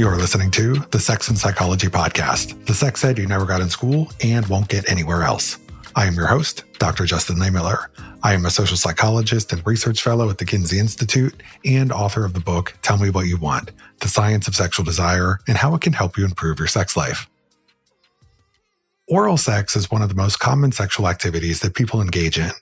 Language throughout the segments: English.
You're listening to the Sex and Psychology Podcast, the sex ed you never got in school and won't get anywhere else. I am your host, Dr. Justin Lehmiller. I am a social psychologist and research fellow at the Kinsey Institute and author of the book, Tell Me What You Want, The Science of Sexual Desire and How It Can Help You Improve Your Sex Life. Oral sex is one of the most common sexual activities that people engage in.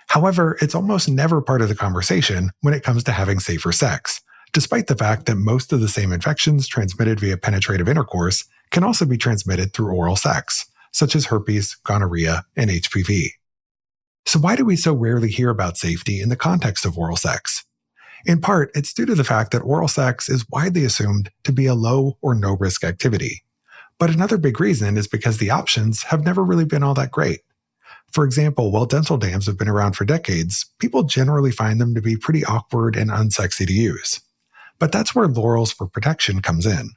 However, it's almost never part of the conversation when it comes to having safer sex, despite the fact that most of the same infections transmitted via penetrative intercourse can also be transmitted through oral sex, such as herpes, gonorrhea, and HPV. So why do we so rarely hear about safety in the context of oral sex? In part, it's due to the fact that oral sex is widely assumed to be a low or no risk activity. But another big reason is because the options have never really been all that great. For example, while dental dams have been around for decades, people generally find them to be pretty awkward and unsexy to use. But that's where Lorals for Protection comes in.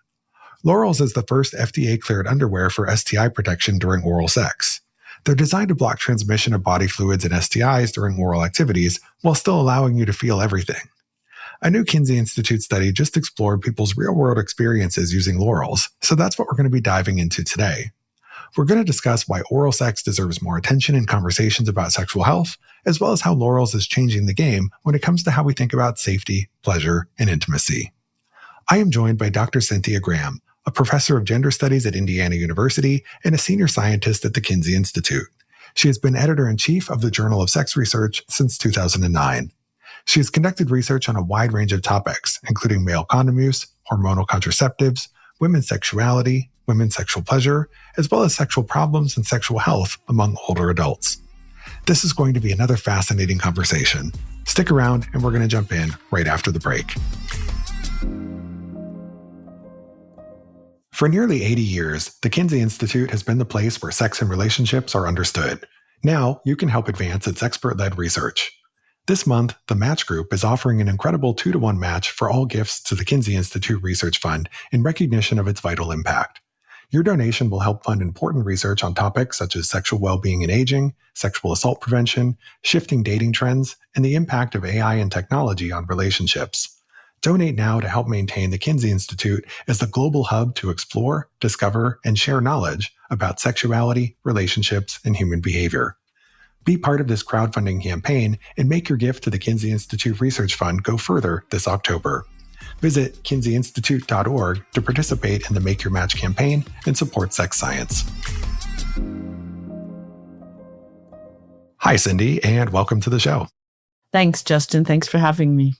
Lorals is the first FDA-cleared underwear for STI protection during oral sex. They're designed to block transmission of body fluids and STIs during oral activities while still allowing you to feel everything. A new Kinsey Institute study just explored people's real-world experiences using Lorals, so that's what we're going to be diving into today. We're going to discuss why oral sex deserves more attention in conversations about sexual health, as well as how Lorals is changing the game when it comes to how we think about safety, pleasure, and intimacy. I am joined by Dr. Cynthia Graham, a professor of gender studies at Indiana University and a senior scientist at the Kinsey Institute. She has been editor-in-chief of the Journal of Sex Research since 2009. She has conducted research on a wide range of topics, including male condom use, hormonal contraceptives, women's sexuality, women's sexual pleasure, as well as sexual problems and sexual health among older adults. This is going to be another fascinating conversation. Stick around and we're going to jump in right after the break. For nearly 80 years, the Kinsey Institute has been the place where sex and relationships are understood. Now, you can help advance its expert-led research. This month, the Match Group is offering an incredible 2-to-1 match for all gifts to the Kinsey Institute Research Fund in recognition of its vital impact. Your donation will help fund important research on topics such as sexual well-being and aging, sexual assault prevention, shifting dating trends, and the impact of AI and technology on relationships. Donate now to help maintain the Kinsey Institute as the global hub to explore, discover, and share knowledge about sexuality, relationships, and human behavior. Be part of this crowdfunding campaign and make your gift to the Kinsey Institute Research Fund go further this October. Visit kinseyinstitute.org to participate in the Make Your Match campaign and support sex science. Hi, Cindy, and welcome to the show. Thanks, Justin. Thanks for having me.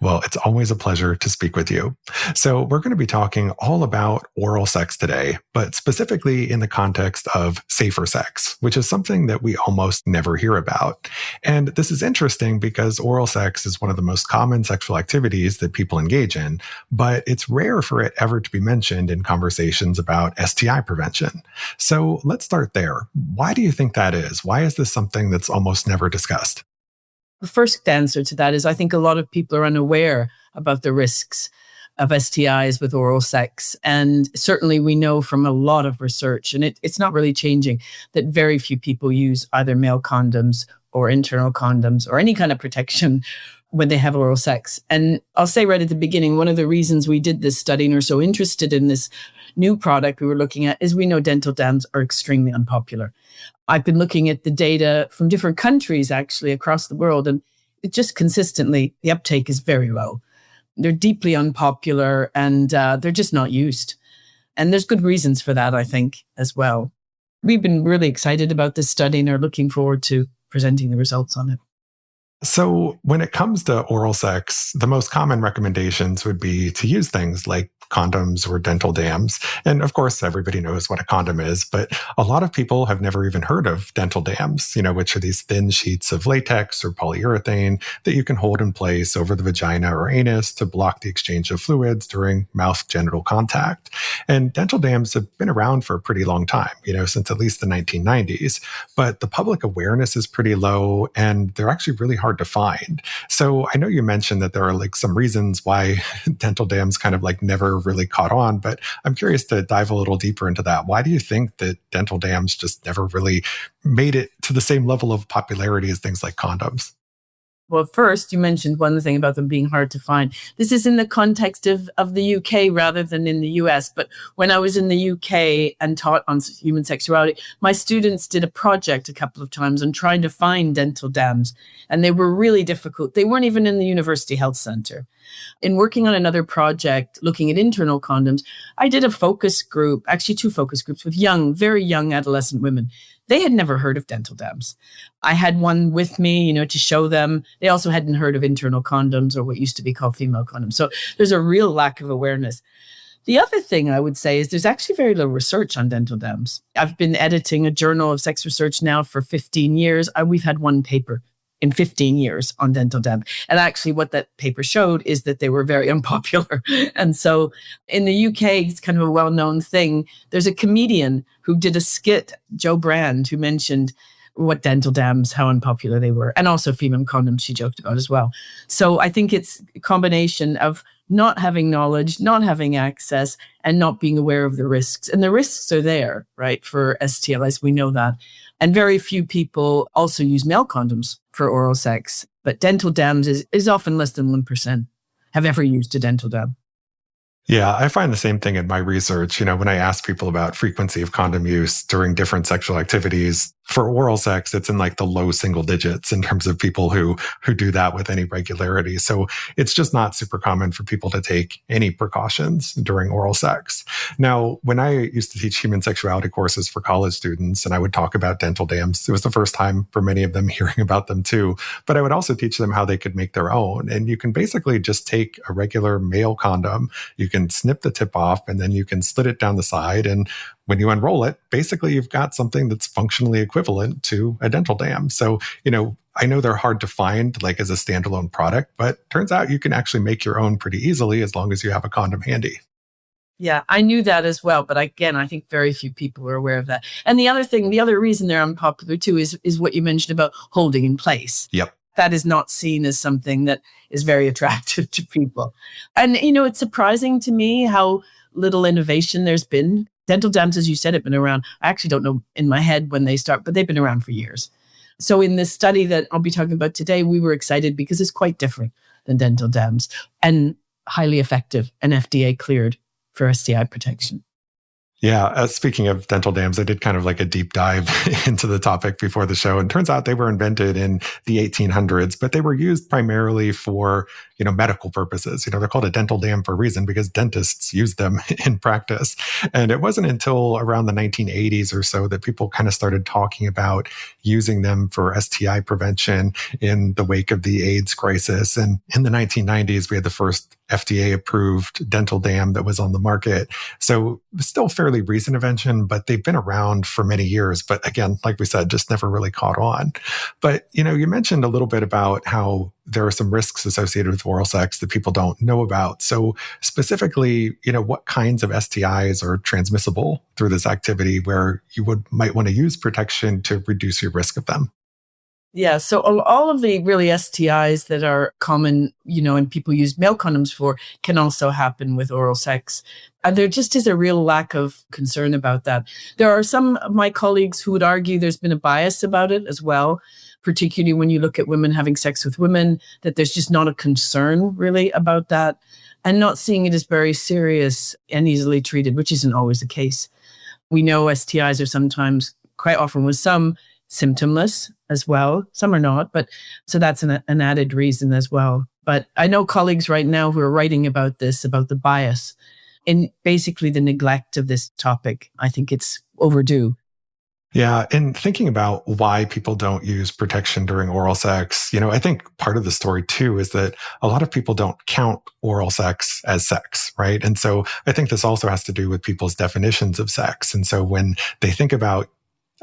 Well, it's always a pleasure to speak with you. So we're going to be talking all about oral sex today, but specifically in the context of safer sex, which is something that we almost never hear about. And this is interesting because oral sex is one of the most common sexual activities that people engage in, but it's rare for it ever to be mentioned in conversations about STI prevention. So let's start there. Why do you think that is? Why is this something that's almost never discussed? The first answer to that is I think a lot of people are unaware about the risks of STIs with oral sex. And certainly we know from a lot of research, and it's not really changing, that very few people use either male condoms or internal condoms or any kind of protection when they have oral sex. And I'll say right at the beginning, one of the reasons we did this study and are so interested in this new product we were looking at is we know dental dams are extremely unpopular. I've been looking at the data from different countries actually across the world, and it just consistently, the uptake is very low. They're deeply unpopular and they're just not used. And there's good reasons for that, I think, as well. We've been really excited about this study and are looking forward to presenting the results on it. So when it comes to oral sex, the most common recommendations would be to use things like condoms or dental dams. And of course, everybody knows what a condom is, but a lot of people have never even heard of dental dams, which are these thin sheets of latex or polyurethane that you can hold in place over the vagina or anus to block the exchange of fluids during mouth-genital contact. And dental dams have been around for a pretty long time, since at least the 1990s, but the public awareness is pretty low and they're actually really hard to find. So I know you mentioned that there are some reasons why dental dams kind of never really caught on, but I'm curious to dive a little deeper into that. Why do you think that dental dams just never really made it to the same level of popularity as things like condoms? Well, first, you mentioned one thing about them being hard to find. This is in the context of the UK rather than in the US. But when I was in the UK and taught on human sexuality, my students did a project a couple of times on trying to find dental dams. And they were really difficult. They weren't even in the University Health Centre. In working on another project looking at internal condoms, I did a focus group, actually 2 focus groups with young, very young adolescent women. They had never heard of dental dams. I had one with me, to show them. They also hadn't heard of internal condoms or what used to be called female condoms. So there's a real lack of awareness. The other thing I would say is there's actually very little research on dental dams. I've been editing a journal of sex research now for 15 years. We've had one paper in 15 years on dental dam. And actually what that paper showed is that they were very unpopular. And so in the UK, it's kind of a well-known thing. There's a comedian who did a skit, Joe Brand, who mentioned what dental dams, how unpopular they were, and also female condoms she joked about as well. So I think it's a combination of not having knowledge, not having access, and not being aware of the risks. And the risks are there, right, for STIs. We know that. And very few people also use male condoms for oral sex. But dental dams is often less than 1% have ever used a dental dam. Yeah, I find the same thing in my research. When I ask people about frequency of condom use during different sexual activities, for oral sex, it's in like the low single digits in terms of people who do that with any regularity. So it's just not super common for people to take any precautions during oral sex. Now, when I used to teach human sexuality courses for college students and I would talk about dental dams, it was the first time for many of them hearing about them too. But I would also teach them how they could make their own. And you can basically just take a regular male condom, you can snip the tip off, and then you can slit it down the side. And when you unroll it, basically you've got something that's functionally equivalent to a dental dam. So, I know they're hard to find like as a standalone product, but turns out you can actually make your own pretty easily as long as you have a condom handy. Yeah, I knew that as well. But again, I think very few people are aware of that. And the other reason they're unpopular too is what you mentioned about holding in place. Yep. That is not seen as something that is very attractive to people. And, it's surprising to me how little innovation there's been. Dental dams, as you said, have been around. I actually don't know in my head when they start, but they've been around for years. So in this study that I'll be talking about today, we were excited because it's quite different than dental dams and highly effective and FDA cleared for STI protection. Yeah. Speaking of dental dams, I did kind of like a deep dive into the topic before the show. And turns out they were invented in the 1800s, but they were used primarily for, medical purposes. They're called a dental dam for a reason because dentists use them in practice. And it wasn't until around the 1980s or so that people kind of started talking about using them for STI prevention in the wake of the AIDS crisis. And in the 1990s, we had the first FDA approved dental dam that was on the market. So still fairly recent invention, but they've been around for many years. But again, like we said, just never really caught on. But, you mentioned a little bit about how there are some risks associated with oral sex that people don't know about. So specifically, what kinds of STIs are transmissible through this activity where you might want to use protection to reduce your risk of them? Yeah. So all of the really STIs that are common, and people use male condoms for can also happen with oral sex. And there just is a real lack of concern about that. There are some of my colleagues who would argue there's been a bias about it as well, particularly when you look at women having sex with women, that there's just not a concern really about that and not seeing it as very serious and easily treated, which isn't always the case. We know STIs are sometimes, quite often with some, symptomless as well. Some are not, but so that's an added reason as well. But I know colleagues right now who are writing about this, about the bias and basically the neglect of this topic. I think it's overdue. Yeah. And thinking about why people don't use protection during oral sex, I think part of the story too is that a lot of people don't count oral sex as sex, right? And so I think this also has to do with people's definitions of sex. And so when they think about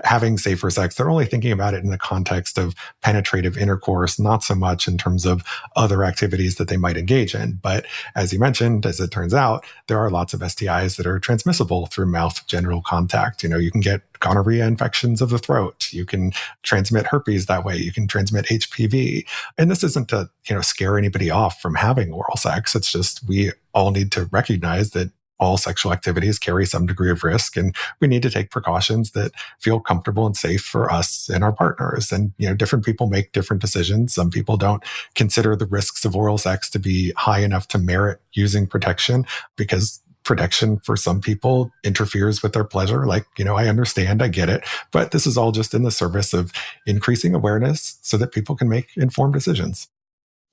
having safer sex, they're only thinking about it in the context of penetrative intercourse, not so much in terms of other activities that they might engage in. But as you mentioned, as it turns out, there are lots of STIs that are transmissible through mouth genital contact. You can get gonorrhea infections of the throat. You can transmit herpes that way. You can transmit HPV. And this isn't to, scare anybody off from having oral sex. It's just we all need to recognize that all sexual activities carry some degree of risk, and we need to take precautions that feel comfortable and safe for us and our partners. And, different people make different decisions. Some people don't consider the risks of oral sex to be high enough to merit using protection, because protection for some people interferes with their pleasure. I understand, I get it, but this is all just in the service of increasing awareness so that people can make informed decisions.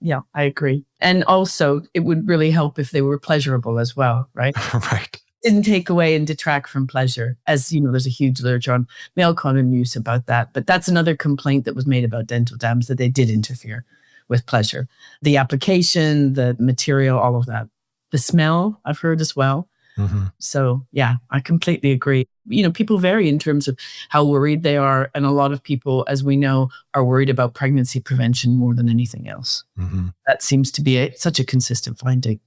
Yeah, I agree. And also, it would really help if they were pleasurable as well, right? Right. Didn't take away and detract from pleasure. As you know, there's a huge literature on male condom use about that. But that's another complaint that was made about dental dams, that they did interfere with pleasure. The application, the material, all of that. The smell, I've heard as well. Mm-hmm. So yeah, I completely agree. People vary in terms of how worried they are. And a lot of people, as we know, are worried about pregnancy prevention more than anything else. Mm-hmm. That seems to be such a consistent finding.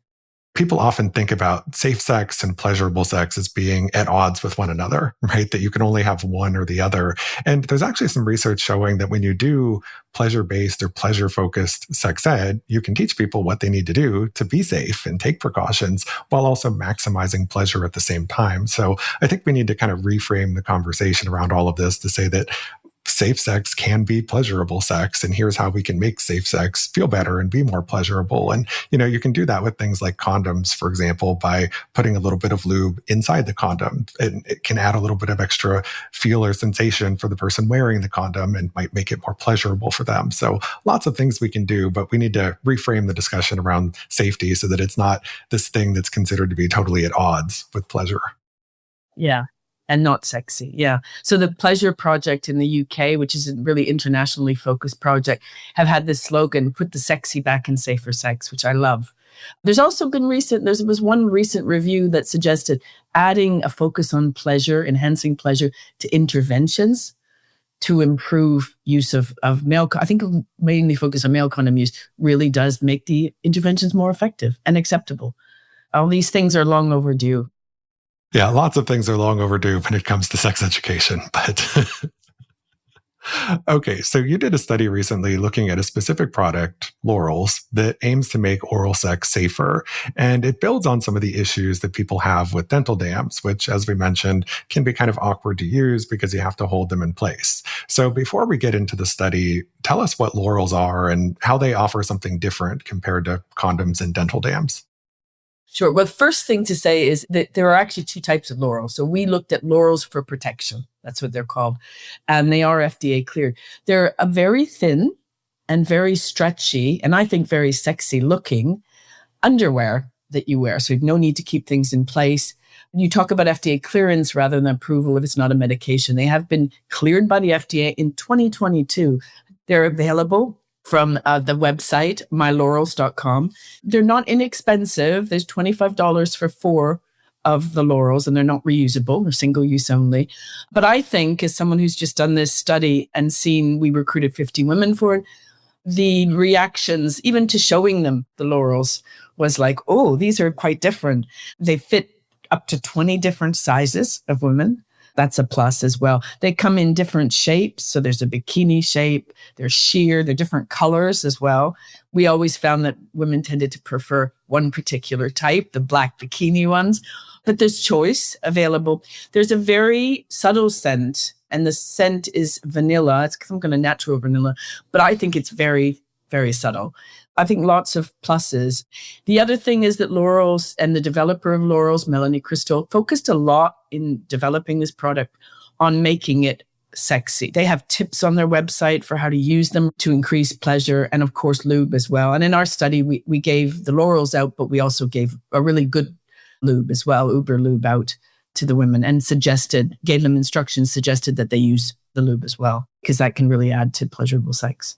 People often think about safe sex and pleasurable sex as being at odds with one another, right? That you can only have one or the other. And there's actually some research showing that when you do pleasure-based or pleasure-focused sex ed, you can teach people what they need to do to be safe and take precautions while also maximizing pleasure at the same time. So I think we need to kind of reframe the conversation around all of this to say that safe sex can be pleasurable sex, and here's how we can make safe sex feel better and be more pleasurable. And, you can do that with things like condoms, for example, by putting a little bit of lube inside the condom. And it can add a little bit of extra feel or sensation for the person wearing the condom and might make it more pleasurable for them. So lots of things we can do, but we need to reframe the discussion around safety so that it's not this thing that's considered to be totally at odds with pleasure. Yeah. And not sexy. Yeah. So the Pleasure Project in the UK, which is a really internationally focused project, have had this slogan, put the sexy back in safer sex, which I love. There's also been there was one recent review that suggested adding a focus on pleasure, enhancing pleasure to interventions to improve use of male, I think mainly focus on male condom use really does make the interventions more effective and acceptable. All these things are long overdue. Yeah, lots of things are long overdue when it comes to sex education, but okay, so you did a study recently looking at a specific product, Lorals, that aims to make oral sex safer, and it builds on some of the issues that people have with dental dams, which, as we mentioned, can be kind of awkward to use because you have to hold them in place. So before we get into the study, tell us what Lorals are and how they offer something different compared to condoms and dental dams. Sure. Well, the first thing to say is that there are actually two types of Lorals. So we looked at Lorals for protection. That's what they're called. And they are FDA cleared. They're a very thin and very stretchy, and I think very sexy looking underwear that you wear. So you have no need to keep things in place. You talk about FDA clearance rather than approval if it's not a medication. They have been cleared by the FDA in 2022. They're available from the website, mylorals.com. They're not inexpensive. There's $25 for 4 of the Lorals, and they're not reusable. They're single use only. But I think, as someone who's just done this study and seen, we recruited 50 women for it, the reactions, even to showing them the Lorals, was like, oh, these are quite different. They fit up to 20 different sizes of women. That's a plus as well. They come in different shapes. So there's a bikini shape, there's sheer, they're different colors as well. We always found that women tended to prefer one particular type, the black bikini ones, but there's choice available. There's a very subtle scent, and the scent is vanilla. It's some kind of natural vanilla, but I think it's very, very subtle. I think lots of pluses. The other thing is that Lorals and the developer of Lorals, Melanie Crystal, focused a lot in developing this product on making it sexy. They have tips on their website for how to use them to increase pleasure, and of course lube as well. And in our study, we gave the Lorals out, but we also gave a really good lube as well, Uber lube, out to the women, and gave them instructions, suggested that they use the lube as well, because that can really add to pleasurable sex.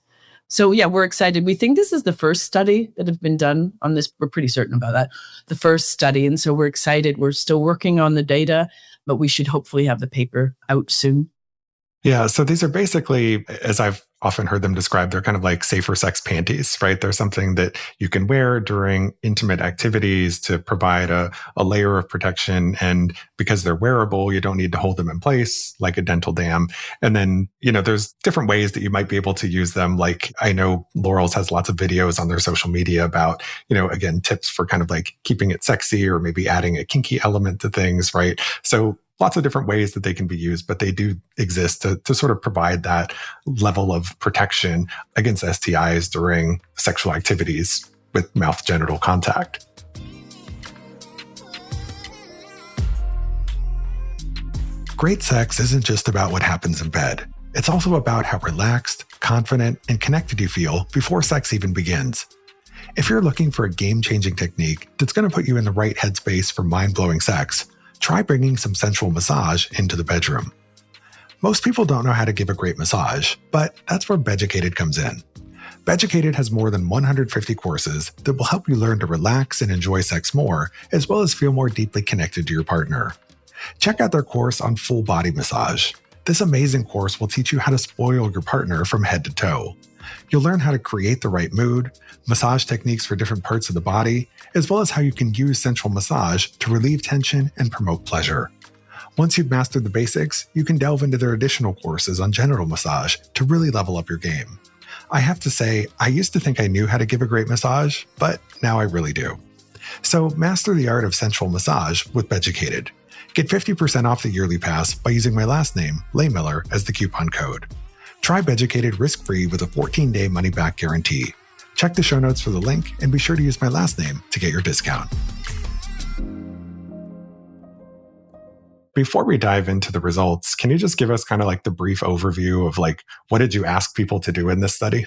So yeah, we're excited. We think this is the first study that have been done on this. We're pretty certain about that, the first study. And so we're excited. We're still working on the data, but we should hopefully have the paper out soon. Yeah, so these are basically, as I've often heard them describe, they're kind of like safer sex panties, right? They're something that you can wear during intimate activities to provide a layer of protection. And because they're wearable, you don't need to hold them in place like a dental dam. And then, there's different ways that you might be able to use them. Like I know Lorals has lots of videos on their social media about, again, tips for kind of like keeping it sexy or maybe adding a kinky element to things, right? So lots of different ways that they can be used, but they do exist to sort of provide that level of protection against STIs during sexual activities with mouth genital contact. Great sex isn't just about what happens in bed. It's also about how relaxed, confident, and connected you feel before sex even begins. If you're looking for a game-changing technique that's going to put you in the right headspace for mind-blowing sex, try bringing some sensual massage into the bedroom. Most people don't know how to give a great massage, but that's where Beducated comes in. Beducated has more than 150 courses that will help you learn to relax and enjoy sex more, as well as feel more deeply connected to your partner. Check out their course on full body massage. This amazing course will teach you how to spoil your partner from head to toe. You'll learn how to create the right mood, massage techniques for different parts of the body, as well as how you can use sensual massage to relieve tension and promote pleasure. Once you've mastered the basics, you can delve into their additional courses on genital massage to really level up your game. I have to say, I used to think I knew how to give a great massage, but now I really do. So master the art of sensual massage with Beducated. Get 50% off the yearly pass by using my last name, Laymiller, as the coupon code. Try Beducated risk-free with a 14-day money-back guarantee. Check the show notes for the link and be sure to use my last name to get your discount. Before we dive into the results, can you just give us kind of like the brief overview of like, what did you ask people to do in this study?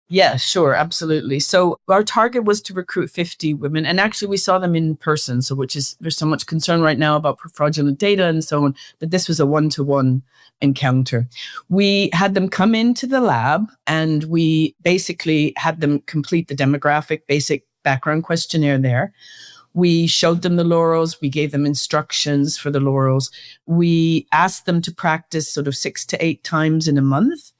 Yeah, sure. Absolutely. So our target was to recruit 50 women. And actually we saw them in person. So there's so much concern right now about fraudulent data and so on, but this was a one-to-one encounter. We had them come into the lab and we basically had them complete the demographic basic background questionnaire there. We showed them the Lorals. We gave them instructions for the Lorals. We asked them to practice sort of 6 to 8 times in a month.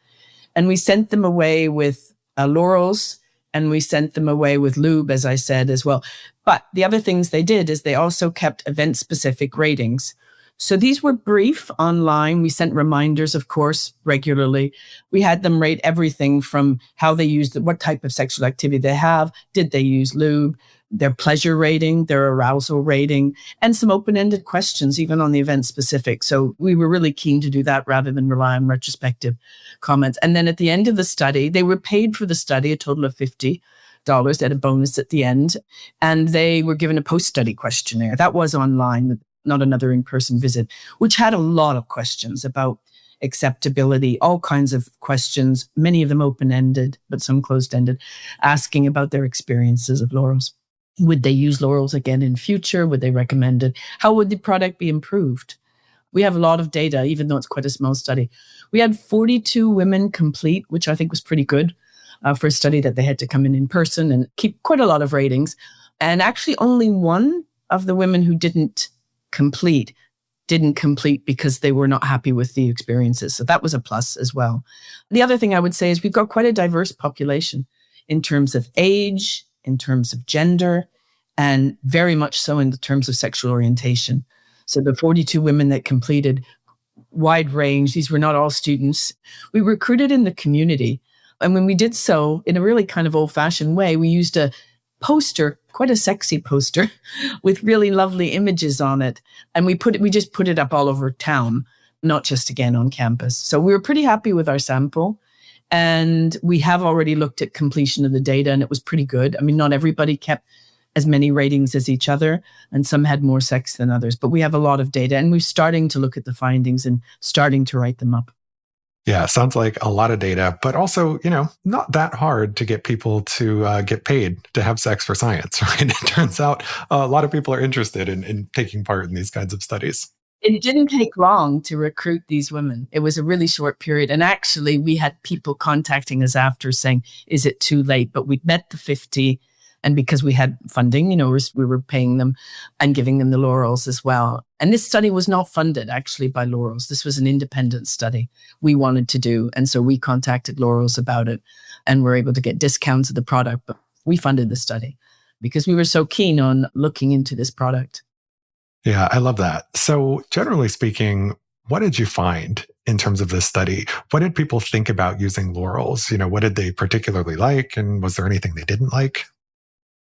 And we sent them away with Lorals, and we sent them away with lube, as I said, as well. But the other things they did is they also kept event-specific ratings. So these were brief online. We sent reminders, of course, regularly. We had them rate everything from how they used, what type of sexual activity they have, did they use lube, their pleasure rating, their arousal rating, and some open-ended questions, even on the event specific. So we were really keen to do that rather than rely on retrospective comments. And then at the end of the study, they were paid for the study, a total of $50. They had a bonus at the end. And they were given a post-study questionnaire. That was online, not another in-person visit, which had a lot of questions about acceptability, all kinds of questions, many of them open-ended, but some closed-ended, asking about their experiences of Lorals. Would they use Lorals again in future? Would they recommend it? How would the product be improved? We have a lot of data, even though it's quite a small study. We had 42 women complete, which I think was pretty good for a study that they had to come in person and keep quite a lot of ratings. And actually only one of the women who didn't complete because they were not happy with the experiences. So that was a plus as well. The other thing I would say is we've got quite a diverse population in terms of age, in terms of gender, and very much so in the terms of sexual orientation. So the 42 women that completed, wide range, these were not all students. We recruited in the community. And when we did so in a really kind of old-fashioned way, we used a poster, quite a sexy poster, with really lovely images on it. And we just put it up all over town, not just again on campus. So we were pretty happy with our sample. And we have already looked at completion of the data, and it was pretty good. I mean, not everybody kept as many ratings as each other, and some had more sex than others. But we have a lot of data, and we're starting to look at the findings and starting to write them up. Yeah, sounds like a lot of data, but also, not that hard to get people to get paid to have sex for science, right? It turns out a lot of people are interested in taking part in these kinds of studies. It didn't take long to recruit these women. It was a really short period. And actually, we had people contacting us after saying, is it too late? But we'd met the 50. And because we had funding, we were paying them and giving them the Lorals as well. And this study was not funded actually by Lorals. This was an independent study we wanted to do. And so we contacted Lorals about it and were able to get discounts of the product. But we funded the study because we were so keen on looking into this product. Yeah, I love that. So generally speaking, what did you find in terms of this study? What did people think about using Lorals? What did they particularly like? And was there anything they didn't like?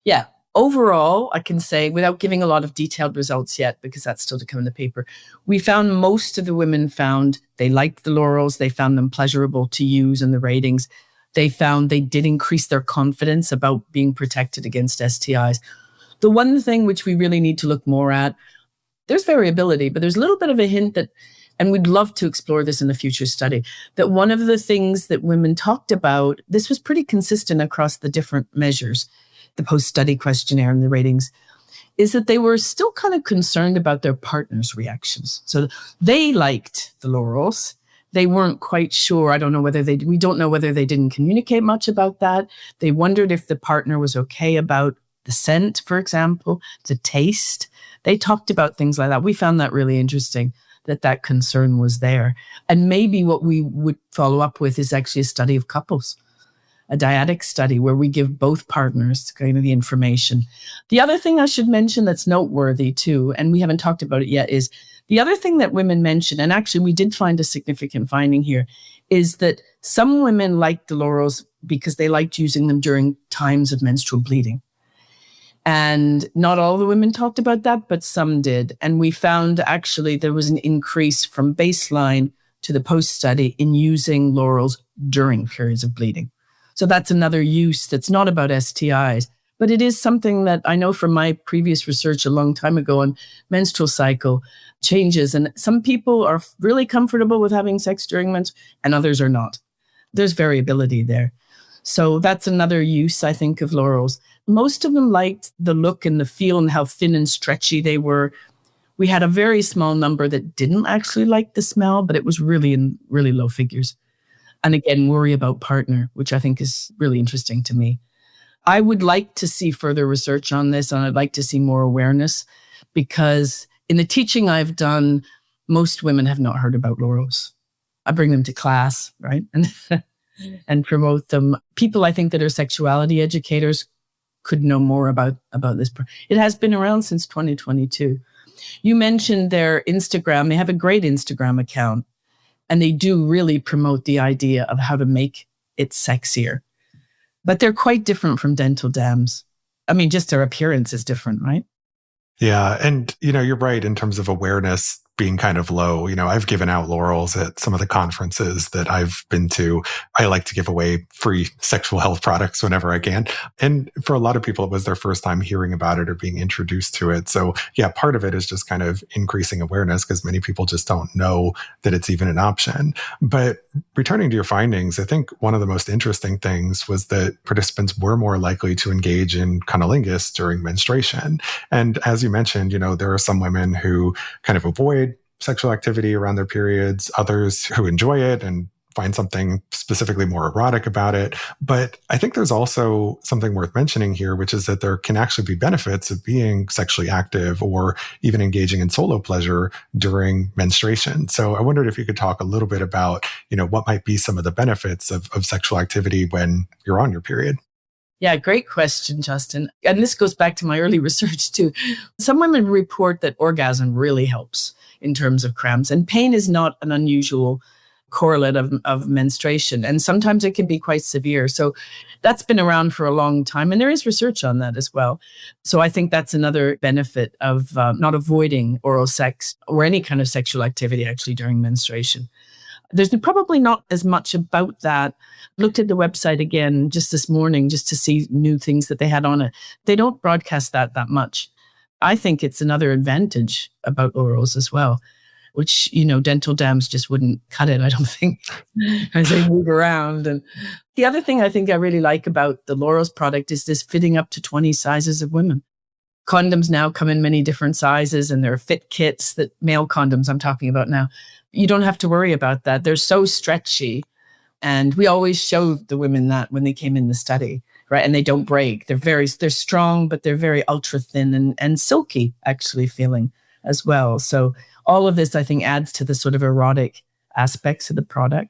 Yeah. Overall, I can say, without giving a lot of detailed results yet, because that's still to come in the paper, we found most of the women found they liked the Lorals. They found them pleasurable to use in the ratings. They found they did increase their confidence about being protected against STIs. The one thing which we really need to look more at, there's variability, but there's a little bit of a hint that, and we'd love to explore this in a future study, that one of the things that women talked about, this was pretty consistent across the different measures, the post-study questionnaire and the ratings, is that they were still kind of concerned about their partner's reactions. So they liked the Lorals. They weren't quite sure. We don't know whether they didn't communicate much about that. They wondered if the partner was okay about the scent, for example, the taste. They talked about things like that. We found that really interesting, that concern was there. And maybe what we would follow up with is actually a study of couples, a dyadic study where we give both partners kind of the information. The other thing I should mention that's noteworthy too, and we haven't talked about it yet, is the other thing that women mention, and actually we did find a significant finding here, is that some women liked the Lorals because they liked using them during times of menstrual bleeding. And not all the women talked about that, but some did. And we found actually there was an increase from baseline to the post-study in using Lorals during periods of bleeding. So that's another use that's not about STIs, but it is something that I know from my previous research a long time ago on menstrual cycle changes. And some people are really comfortable with having sex during menstruation and others are not. There's variability there. So that's another use, I think, of Lorals. Most of them liked the look and the feel and how thin and stretchy they were. We had a very small number that didn't actually like the smell, but it was really in really low figures. And again, worry about partner, which I think is really interesting to me. I would like to see further research on this, and I'd like to see more awareness, because in the teaching I've done, most women have not heard about Lorals. I bring them to class, right? And promote them. People, I think, that are sexuality educators could know more about this. It has been around since 2022. You mentioned their Instagram. They have a great Instagram account. And they do really promote the idea of how to make it sexier. But they're quite different from dental dams. I mean, just their appearance is different, right? Yeah. And, you're right in terms of awareness being kind of low. I've given out Lorals at some of the conferences that I've been to. I like to give away free sexual health products whenever I can. And for a lot of people, it was their first time hearing about it or being introduced to it. So yeah, part of it is just kind of increasing awareness because many people just don't know that it's even an option. But returning to your findings, I think one of the most interesting things was that participants were more likely to engage in cunnilingus during menstruation. And as you mentioned, there are some women who kind of avoid sexual activity around their periods, others who enjoy it and find something specifically more erotic about it. But I think there's also something worth mentioning here, which is that there can actually be benefits of being sexually active or even engaging in solo pleasure during menstruation. So I wondered if you could talk a little bit about, what might be some of the benefits of sexual activity when you're on your period. Yeah, great question, Justin. And this goes back to my early research too. Some women report that orgasm really helps in terms of cramps, and pain is not an unusual correlate of menstruation. And sometimes it can be quite severe. So that's been around for a long time. And there is research on that as well. So I think that's another benefit of not avoiding oral sex or any kind of sexual activity actually during menstruation. There's probably not as much about that. Looked at the website again just this morning just to see new things that they had on it. They don't broadcast that much. I think it's another advantage about orals as well, which, dental dams just wouldn't cut it, I don't think, as they move around. And the other thing I think I really like about the Lorals product is this fitting up to 20 sizes of women. Condoms now come in many different sizes, and there are fit kits, that male condoms I'm talking about now. You don't have to worry about that. They're so stretchy. And we always show the women that when they came in the study, right? And they don't break. They're strong, but they're very ultra thin and silky actually feeling as well. So all of this, I think, adds to the sort of erotic aspects of the product.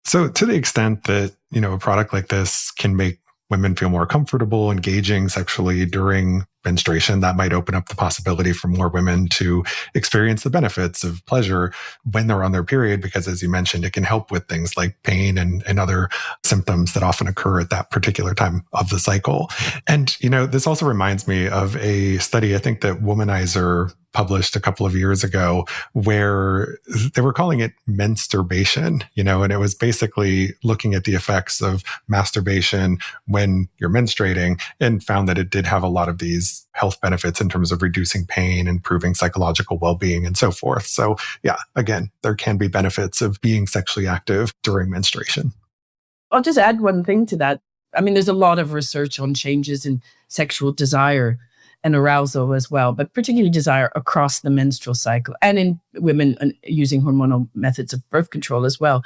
So to the extent that, a product like this can make women feel more comfortable engaging sexually during menstruation, that might open up the possibility for more women to experience the benefits of pleasure when they're on their period, because as you mentioned, it can help with things like pain and other symptoms that often occur at that particular time of the cycle. And, this also reminds me of a study, I think that Womanizer published a couple of years ago, where they were calling it mensturbation, and it was basically looking at the effects of masturbation when you're menstruating, and found that it did have a lot of these health benefits in terms of reducing pain, improving psychological well-being, and so forth. So yeah, again, there can be benefits of being sexually active during menstruation. I'll just add one thing to that. I mean, there's a lot of research on changes in sexual desire and arousal as well, but particularly desire across the menstrual cycle and in women using hormonal methods of birth control as well.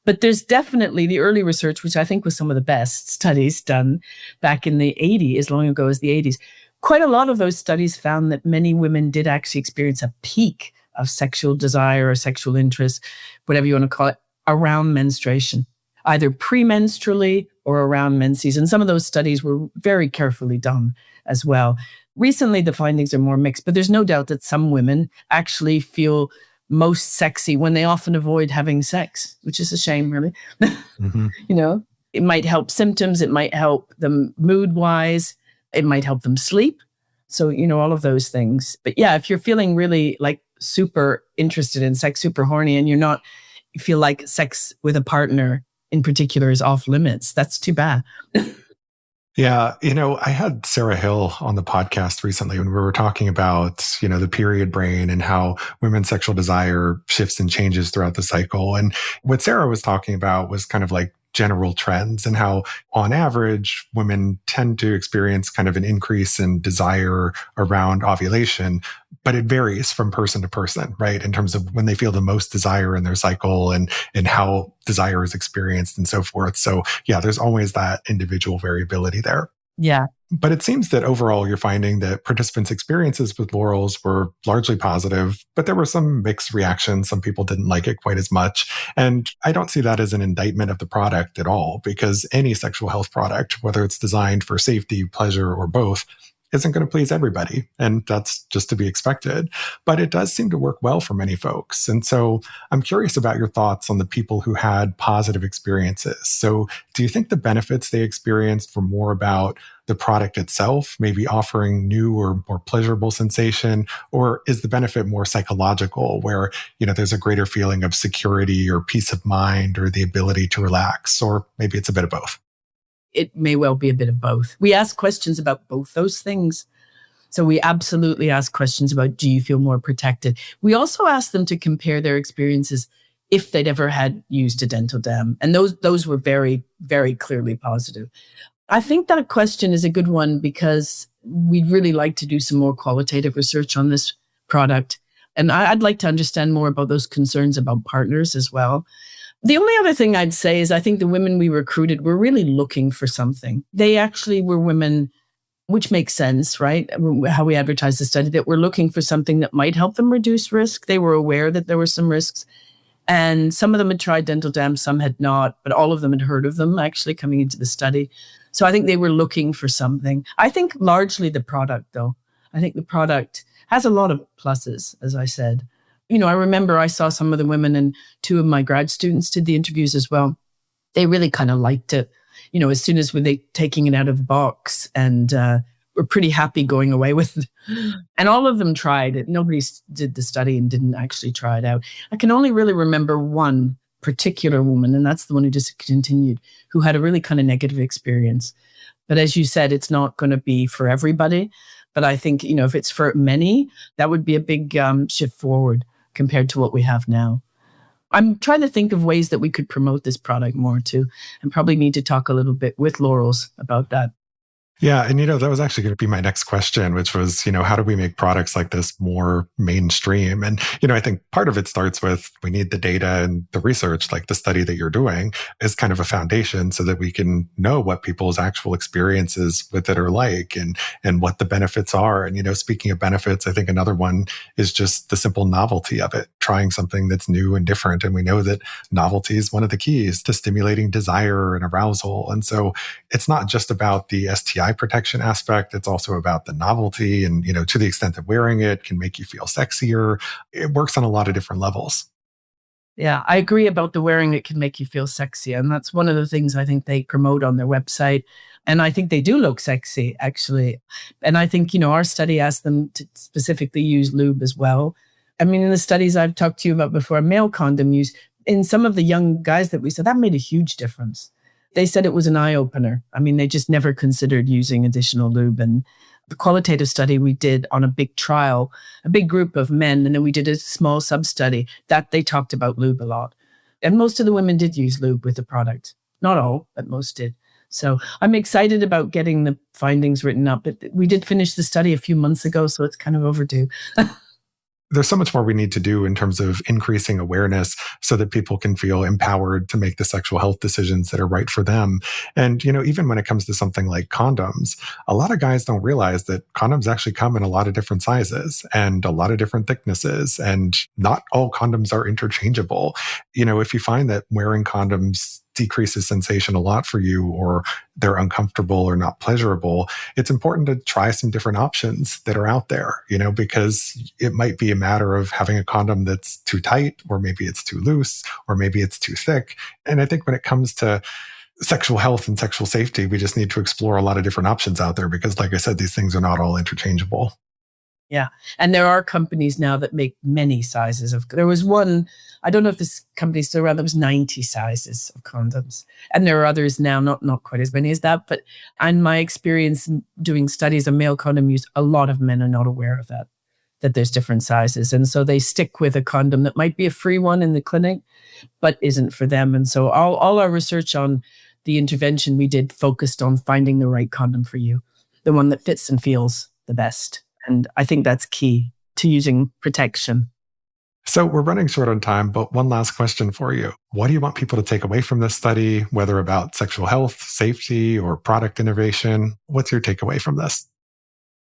But there's definitely the early research, which I think was some of the best studies done back in the 80s, as long ago as the 80s. Quite a lot of those studies found that many women did actually experience a peak of sexual desire or sexual interest, whatever you want to call it, around menstruation, either premenstrually or around menses. And some of those studies were very carefully done as well. Recently, the findings are more mixed, but there's no doubt that some women actually feel most sexy when they often avoid having sex, which is a shame, really. Mm-hmm. It might help symptoms. It might help them mood-wise. It might help them sleep. So, all of those things. But yeah, if you're feeling really like super interested in sex, super horny, and you feel like sex with a partner in particular is off limits, that's too bad. Yeah. I had Sarah Hill on the podcast recently when we were talking about, the period brain and how women's sexual desire shifts and changes throughout the cycle. And what Sarah was talking about was kind of like general trends and how on average women tend to experience kind of an increase in desire around ovulation, but it varies from person to person, right? In terms of when they feel the most desire in their cycle and how desire is experienced and so forth. So yeah, there's always that individual variability there. Yeah. But it seems that overall you're finding that participants' experiences with Lorals were largely positive, but there were some mixed reactions. Some people didn't like it quite as much. And I don't see that as an indictment of the product at all, because any sexual health product, whether it's designed for safety, pleasure, or both, isn't going to please everybody. And that's just to be expected. But it does seem to work well for many folks. And so I'm curious about your thoughts on the people who had positive experiences. So do you think the benefits they experienced were more about the product itself, maybe offering new or more pleasurable sensation? Or is the benefit more psychological, where, there's a greater feeling of security or peace of mind or the ability to relax? Or maybe it's a bit of both. It may well be a bit of both. We ask questions about both those things. So we absolutely ask questions about, do you feel more protected? We also ask them to compare their experiences if they'd ever had used a dental dam. And those were very, very clearly positive. I think that question is a good one because we'd really like to do some more qualitative research on this product. And I'd like to understand more about those concerns about partners as well. The only other thing I'd say is I think the women we recruited were really looking for something. They actually were women, which makes sense, right? How we advertised the study, that were looking for something that might help them reduce risk. They were aware that there were some risks. And some of them had tried dental dams, some had not, but all of them had heard of them actually coming into the study. So I think they were looking for something. I think largely the product, though. I think the product has a lot of pluses, as I said. I remember I saw some of the women, and two of my grad students did the interviews as well. They really kind of liked it, as soon as they taking it out of the box, and were pretty happy going away with it. And all of them tried it. Nobody did the study and didn't actually try it out. I can only really remember one particular woman, and that's the one who discontinued, who had a really kind of negative experience. But as you said, it's not going to be for everybody. But I think, if it's for many, that would be a big shift forward compared to what we have now. I'm trying to think of ways that we could promote this product more too, and probably need to talk a little bit with Lorals about that. Yeah. And, that was actually going to be my next question, which was, how do we make products like this more mainstream? And, I think part of it starts with we need the data and the research, like the study that you're doing is kind of a foundation so that we can know what people's actual experiences with it are like and what the benefits are. And, speaking of benefits, I think another one is just the simple novelty of it, trying something that's new and different. And we know that novelty is one of the keys to stimulating desire and arousal. And so it's not just about the STI protection aspect. It's also about the novelty and, to the extent that wearing it can make you feel sexier. It works on a lot of different levels. Yeah, I agree about the wearing it can make you feel sexy. And that's one of the things I think they promote on their website. And I think they do look sexy, actually. And I think, our study asked them to specifically use lube as well. I mean, in the studies I've talked to you about before, male condom use, in some of the young guys that we saw, that made a huge difference. They said it was an eye-opener. I mean, they just never considered using additional lube. And the qualitative study we did on a big trial, a big group of men, and then we did a small sub-study that they talked about lube a lot. And most of the women did use lube with the product. Not all, but most did. So I'm excited about getting the findings written up. We did finish the study a few months ago, so it's kind of overdue. There's so much more we need to do in terms of increasing awareness so that people can feel empowered to make the sexual health decisions that are right for them. And, even when it comes to something like condoms, a lot of guys don't realize that condoms actually come in a lot of different sizes and a lot of different thicknesses, and not all condoms are interchangeable. If you find that wearing condoms decreases sensation a lot for you, or they're uncomfortable or not pleasurable, it's important to try some different options that are out there, because it might be a matter of having a condom that's too tight, or maybe it's too loose, or maybe it's too thick. And I think when it comes to sexual health and sexual safety, we just need to explore a lot of different options out there because, like I said, these things are not all interchangeable. Yeah. And there are companies now that make many sizes there was one, I don't know if this company's still around, there was 90 sizes of condoms. And there are others now, not quite as many as that. But in my experience doing studies of male condom use, a lot of men are not aware of that there's different sizes. And so they stick with a condom that might be a free one in the clinic, but isn't for them. And so all our research on the intervention we did focused on finding the right condom for you, the one that fits and feels the best. And I think that's key to using protection. So we're running short on time, but one last question for you. What do you want people to take away from this study, whether about sexual health, safety, or product innovation? What's your takeaway from this?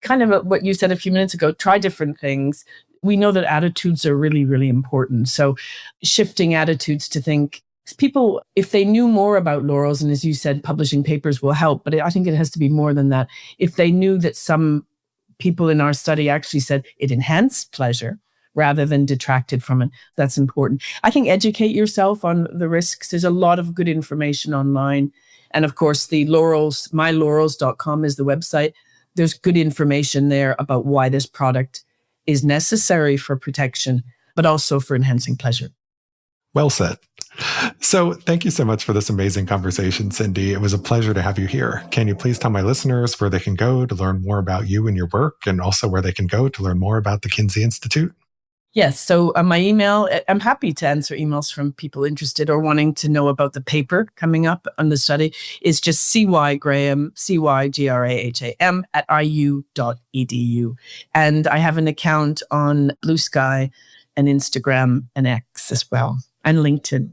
Kind of what you said a few minutes ago, try different things. We know that attitudes are really, really important. So shifting attitudes to think, people, if they knew more about Lorals, and as you said, publishing papers will help, but I think it has to be more than that. If they knew that some people in our study actually said it enhanced pleasure rather than detracted from it, that's important. I think educate yourself on the risks. There's a lot of good information online. And of course, the Lorals, mylorals.com is the website. There's good information there about why this product is necessary for protection, but also for enhancing pleasure. Well said. So thank you so much for this amazing conversation, Cindy. It was a pleasure to have you here. Can you please tell my listeners where they can go to learn more about you and your work, and also where they can go to learn more about the Kinsey Institute? Yes. So my email, I'm happy to answer emails from people interested or wanting to know about the paper coming up on the study, is just cygraham, cygraham @iu.edu. And I have an account on Blue Sky and Instagram and X as well, and LinkedIn.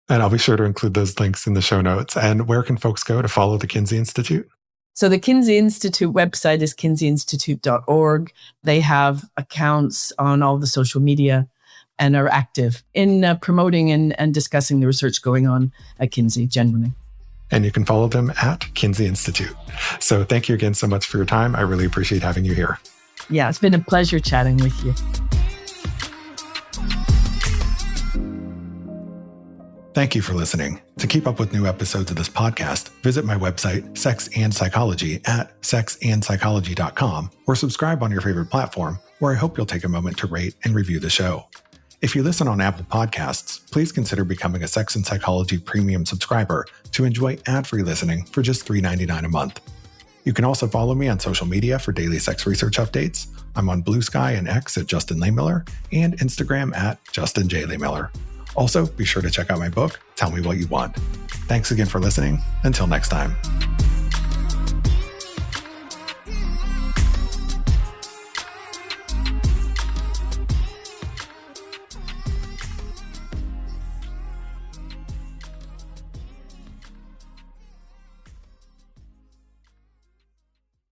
And I'll be sure to include those links in the show notes. And where can folks go to follow the Kinsey Institute? So the Kinsey Institute website is kinseyinstitute.org. They have accounts on all the social media and are active in promoting and discussing the research going on at Kinsey generally. And you can follow them at Kinsey Institute. So thank you again so much for your time. I really appreciate having you here. Yeah, it's been a pleasure chatting with you. Thank you for listening. To keep up with new episodes of this podcast, visit my website, Sex and Psychology, at sexandpsychology.com, or subscribe on your favorite platform, where I hope you'll take a moment to rate and review the show. If you listen on Apple Podcasts, please consider becoming a Sex and Psychology premium subscriber to enjoy ad-free listening for just $3.99 a month. You can also follow me on social media for daily sex research updates. I'm on Blue Sky and X at Justin Lehmiller, and Instagram at Justin J. Lehmiller. Also, be sure to check out my book, Tell Me What You Want. Thanks again for listening. Until next time.